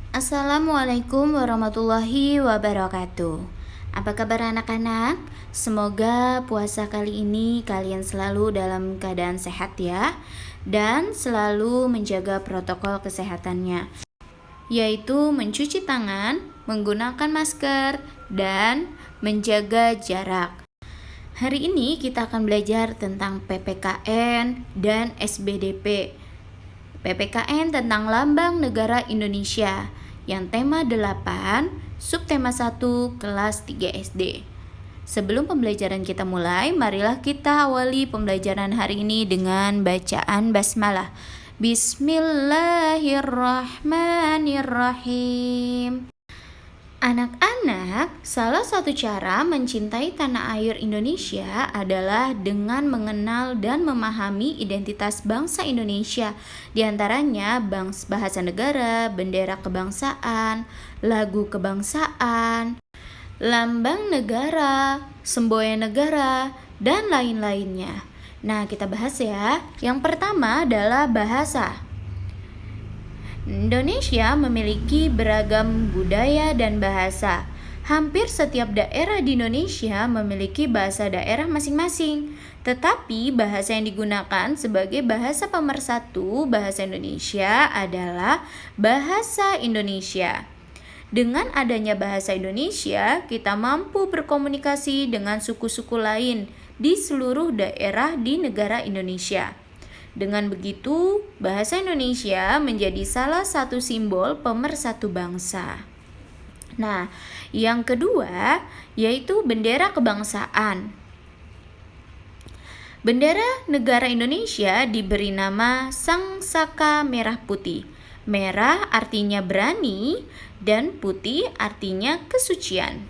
Assalamualaikum warahmatullahi wabarakatuh. Apa kabar anak-anak? Semoga puasa kali ini kalian selalu dalam keadaan sehat ya, dan selalu menjaga protokol kesehatannya, yaitu mencuci tangan, menggunakan masker, dan menjaga jarak. Hari ini kita akan belajar tentang PPKN dan SBDP. PPKN tentang Lambang Negara Indonesia yang tema 8, subtema 1, kelas 3 SD. Sebelum pembelajaran kita mulai, marilah kita awali pembelajaran hari ini dengan bacaan basmalah. Bismillahirrahmanirrahim. Anak-anak, salah satu cara mencintai tanah air Indonesia adalah dengan mengenal dan memahami identitas bangsa Indonesia, di antaranya bahasa negara, bendera kebangsaan, lagu kebangsaan, lambang negara, semboyan negara, dan lain-lainnya. Nah, kita bahas ya. Yang pertama adalah bahasa. Indonesia memiliki beragam budaya dan bahasa. Hampir setiap daerah di Indonesia memiliki bahasa daerah masing-masing. Tetapi bahasa yang digunakan sebagai bahasa pemersatu bahasa Indonesia adalah bahasa Indonesia. Dengan adanya bahasa Indonesia, kita mampu berkomunikasi dengan suku-suku lain di seluruh daerah di negara Indonesia. Dengan begitu, bahasa Indonesia menjadi salah satu simbol pemersatu bangsa. Nah, yang kedua yaitu bendera kebangsaan. Bendera negara Indonesia diberi nama Sangsaka Merah Putih. Merah artinya berani dan putih artinya kesucian.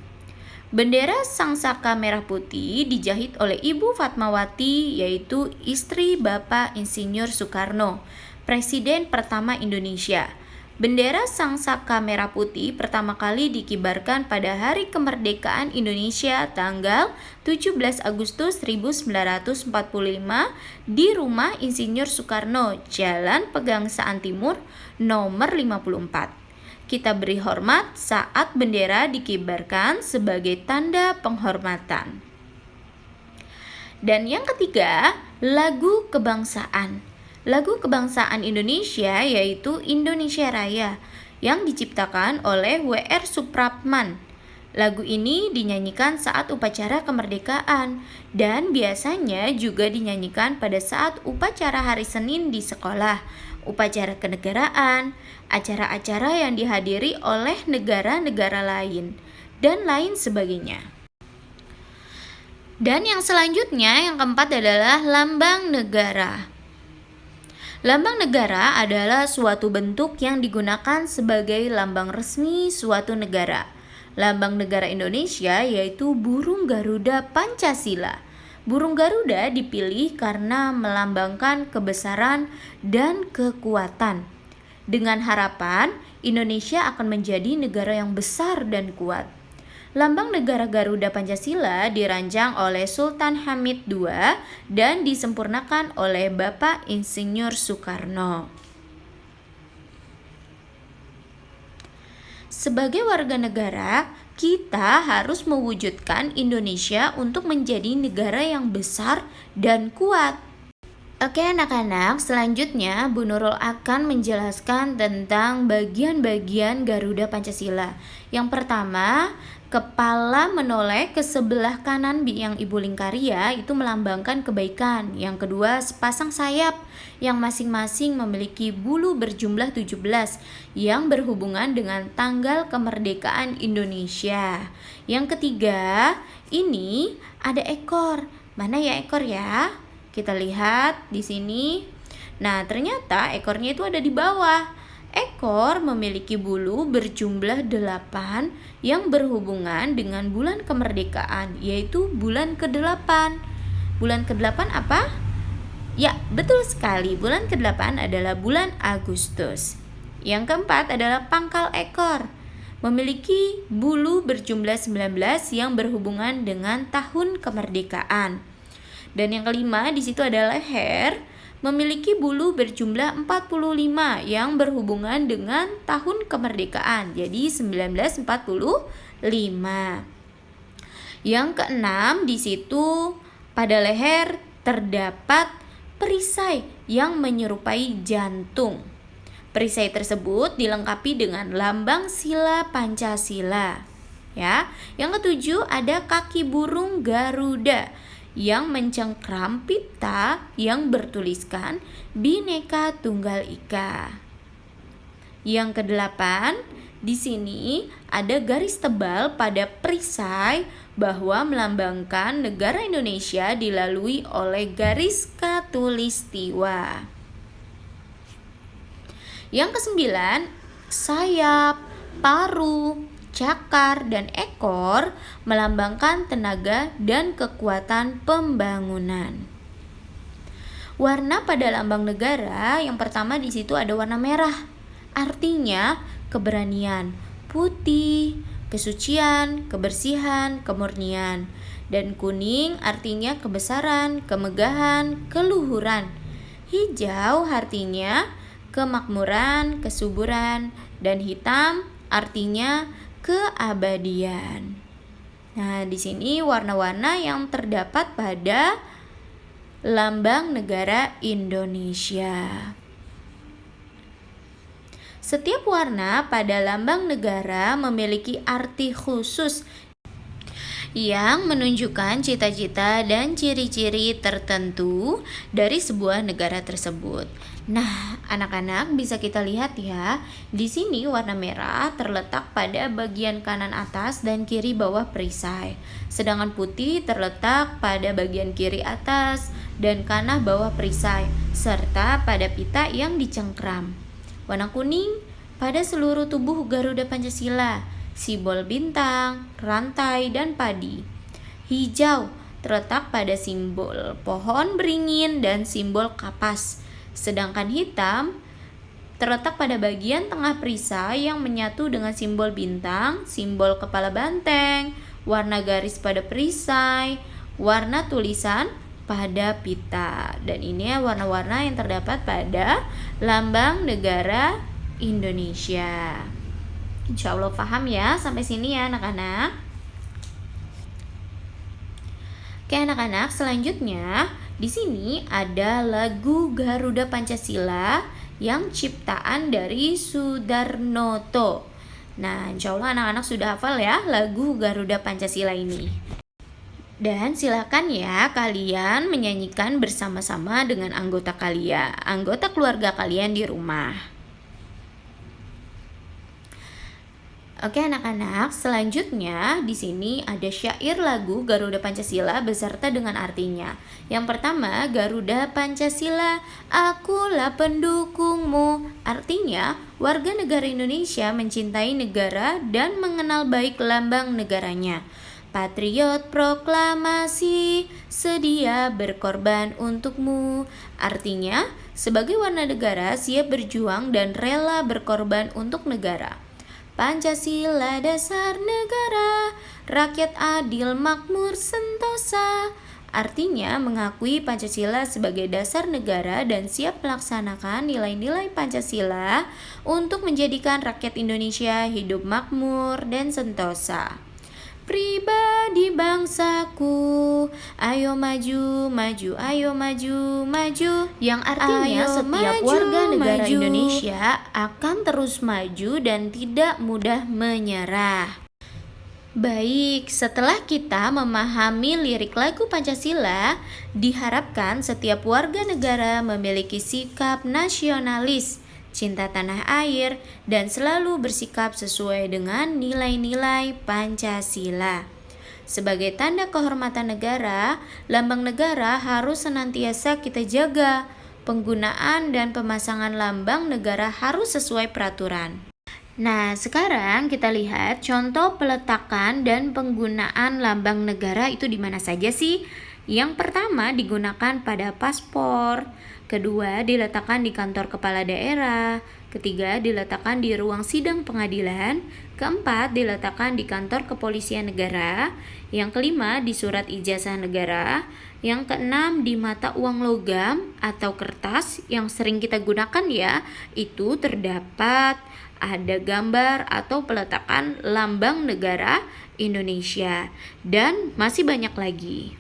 Bendera Sangsaka Merah Putih dijahit oleh Ibu Fatmawati, yaitu istri Bapak Insinyur Soekarno, Presiden pertama Indonesia. Bendera Sangsaka Merah Putih pertama kali dikibarkan pada Hari Kemerdekaan Indonesia tanggal 17 Agustus 1945 di Rumah Insinyur Soekarno, Jalan Pegangsaan Timur, nomor 54. Kita beri hormat saat bendera dikibarkan sebagai tanda penghormatan. Dan yang ketiga, lagu kebangsaan. Lagu kebangsaan Indonesia yaitu Indonesia Raya yang diciptakan oleh W.R. Supratman. Lagu ini dinyanyikan saat upacara kemerdekaan dan biasanya juga dinyanyikan pada saat upacara hari Senin di sekolah, upacara kenegaraan, acara-acara yang dihadiri oleh negara-negara lain, dan lain sebagainya. Dan yang selanjutnya, yang keempat adalah lambang negara. Lambang negara adalah suatu bentuk yang digunakan sebagai lambang resmi suatu negara. Lambang negara Indonesia yaitu burung Garuda Pancasila. Burung Garuda dipilih karena melambangkan kebesaran dan kekuatan. Dengan harapan Indonesia akan menjadi negara yang besar dan kuat. Lambang negara Garuda Pancasila dirancang oleh Sultan Hamid II dan disempurnakan oleh Bapak Insinyur Soekarno. Sebagai warga negara, kita harus mewujudkan Indonesia untuk menjadi negara yang besar dan kuat. Oke anak-anak, selanjutnya Bu Nurul akan menjelaskan tentang bagian-bagian Garuda Pancasila. Yang pertama, kepala menoleh ke sebelah kanan yang Ibu lingkari ya, itu melambangkan kebaikan. Yang kedua, sepasang sayap yang masing-masing memiliki bulu berjumlah 17 yang berhubungan dengan tanggal kemerdekaan Indonesia. Yang ketiga, ini ada ekor. Mana ya ekor ya? Kita lihat di sini. Nah, ternyata ekornya itu ada di bawah. Ekor memiliki bulu berjumlah 8 yang berhubungan dengan bulan kemerdekaan, yaitu bulan ke-8. Bulan ke-8 apa? Ya, betul sekali. Bulan ke-8 adalah bulan Agustus. Yang keempat adalah pangkal ekor. Memiliki bulu berjumlah 19 yang berhubungan dengan tahun kemerdekaan. Dan yang kelima di situ ada leher, memiliki bulu berjumlah 45 yang berhubungan dengan tahun kemerdekaan. Jadi 1945. Yang keenam, di situ pada leher terdapat perisai yang menyerupai jantung. Perisai tersebut dilengkapi dengan lambang sila Pancasila. Ya. Yang ketujuh, ada kaki burung Garuda yang mencengkram pita yang bertuliskan Bhinneka Tunggal Ika. Yang kedelapan, di sini ada garis tebal pada perisai bahwa melambangkan negara Indonesia dilalui oleh garis khatulistiwa. Yang kesembilan, sayap, paruh, cakar, dan ekor melambangkan tenaga dan kekuatan pembangunan. Warna pada lambang negara yang pertama di situ ada warna merah, artinya keberanian, putih, kesucian, kebersihan, kemurnian, dan kuning artinya kebesaran, kemegahan, keluhuran. Hijau artinya kemakmuran, kesuburan, dan hitam artinya keabadian. Nah, di sini warna-warna yang terdapat pada lambang negara Indonesia. Setiap warna pada lambang negara memiliki arti khusus yang menunjukkan cita-cita dan ciri-ciri tertentu dari sebuah negara tersebut. Nah, anak-anak bisa kita lihat ya, di sini warna merah terletak pada bagian kanan atas dan kiri bawah perisai. Sedangkan putih terletak pada bagian kiri atas dan kanan bawah perisai, serta pada pita yang dicengkram. Warna kuning pada seluruh tubuh Garuda Pancasila, simbol bintang, rantai, dan padi. Hijau terletak pada simbol pohon beringin dan simbol kapas. Sedangkan hitam terletak pada bagian tengah perisai yang menyatu dengan simbol bintang, simbol kepala banteng, warna garis pada perisai, warna tulisan pada pita. Dan ini warna-warna yang terdapat pada lambang negara Indonesia. Insya Allah paham ya sampai sini ya anak-anak. Oke anak-anak, selanjutnya di sini ada lagu Garuda Pancasila yang ciptaan dari Sudarnoto. Nah, insya Allah anak-anak sudah hafal ya lagu Garuda Pancasila ini. Dan silakan ya kalian menyanyikan bersama-sama dengan anggota keluarga kalian di rumah. Oke anak-anak, selanjutnya di sini ada syair lagu Garuda Pancasila beserta dengan artinya. Yang pertama, Garuda Pancasila, akulah pendukungmu. Artinya, warga negara Indonesia mencintai negara dan mengenal baik lambang negaranya. Patriot proklamasi, sedia berkorban untukmu. Artinya, sebagai warga negara siap berjuang dan rela berkorban untuk negara. Pancasila dasar negara, rakyat adil makmur sentosa. Artinya mengakui Pancasila sebagai dasar negara dan siap melaksanakan nilai-nilai Pancasila untuk menjadikan rakyat Indonesia hidup makmur dan sentosa. Pribadi bangsaku, ayo maju, maju, ayo maju, maju. Yang artinya ayo setiap maju, warga negara maju. Indonesia akan terus maju dan tidak mudah menyerah. Baik, setelah kita memahami lirik lagu Pancasila, diharapkan setiap warga negara memiliki sikap nasionalis, cinta tanah air, dan selalu bersikap sesuai dengan nilai-nilai Pancasila. Sebagai tanda kehormatan negara, lambang negara harus senantiasa kita jaga. Penggunaan dan pemasangan lambang negara harus sesuai peraturan. Nah, sekarang kita lihat contoh peletakan dan penggunaan lambang negara itu di mana saja sih? Yang pertama digunakan pada paspor, kedua diletakkan di kantor kepala daerah, ketiga diletakkan di ruang sidang pengadilan, keempat diletakkan di kantor kepolisian negara, yang kelima di surat ijazah negara, Yang keenam, di mata uang logam atau kertas yang sering kita gunakan ya, itu terdapat ada gambar atau peletakan lambang negara Indonesia dan masih banyak lagi.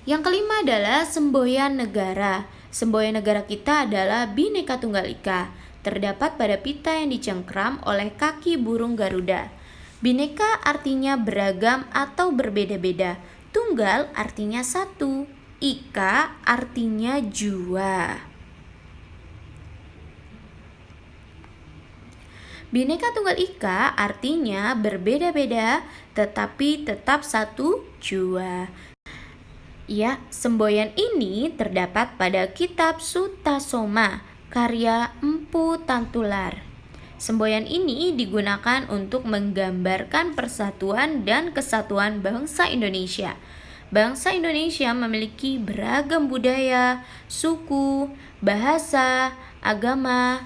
Yang kelima adalah semboyan negara. Semboyan negara kita adalah Bhinneka Tunggal Ika, terdapat pada pita yang dicengkram oleh kaki burung Garuda. Bhinneka artinya beragam atau berbeda-beda. Tunggal artinya satu. Ika artinya jua. Bhinneka Tunggal Ika artinya berbeda-beda tetapi tetap satu jua. Ya, semboyan ini terdapat pada kitab Sutasoma, karya Empu Tantular. Semboyan ini digunakan untuk menggambarkan persatuan dan kesatuan bangsa Indonesia. Bangsa Indonesia memiliki beragam budaya, suku, bahasa, agama,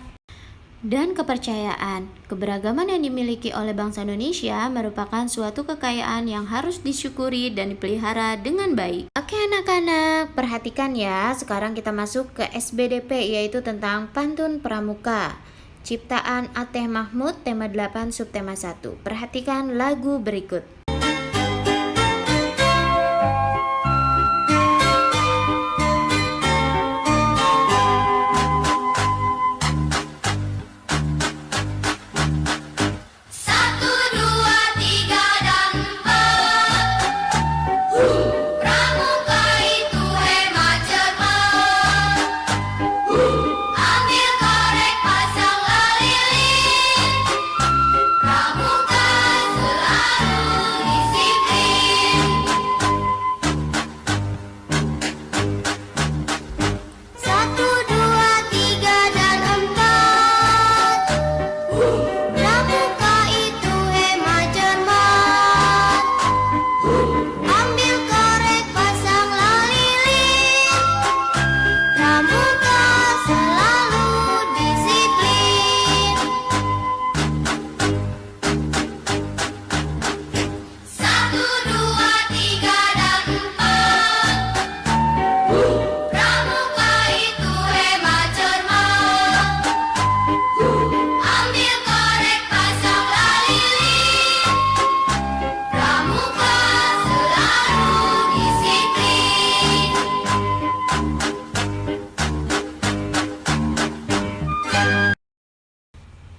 dan kepercayaan. Keberagaman yang dimiliki oleh bangsa Indonesia merupakan suatu kekayaan yang harus disyukuri dan dipelihara dengan baik. Oke anak-anak, perhatikan ya. Sekarang kita masuk ke SBDP, yaitu tentang pantun pramuka. Ciptaan Ateh Mahmud, tema 8, subtema 1. Perhatikan lagu berikut.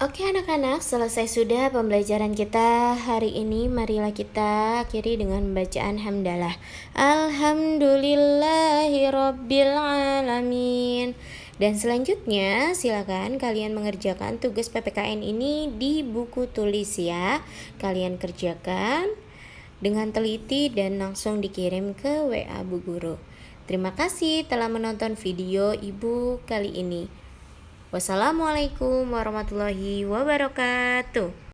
Oke anak-anak, selesai sudah pembelajaran kita hari ini. Marilah kita akhiri dengan bacaan hamdalah. Alhamdulillahirabbil alamin. Dan selanjutnya silakan kalian mengerjakan tugas PPKN ini di buku tulis ya. Kalian kerjakan dengan teliti dan langsung dikirim ke WA Bu Guru. Terima kasih telah menonton video Ibu kali ini. Wassalamualaikum warahmatullahi wabarakatuh.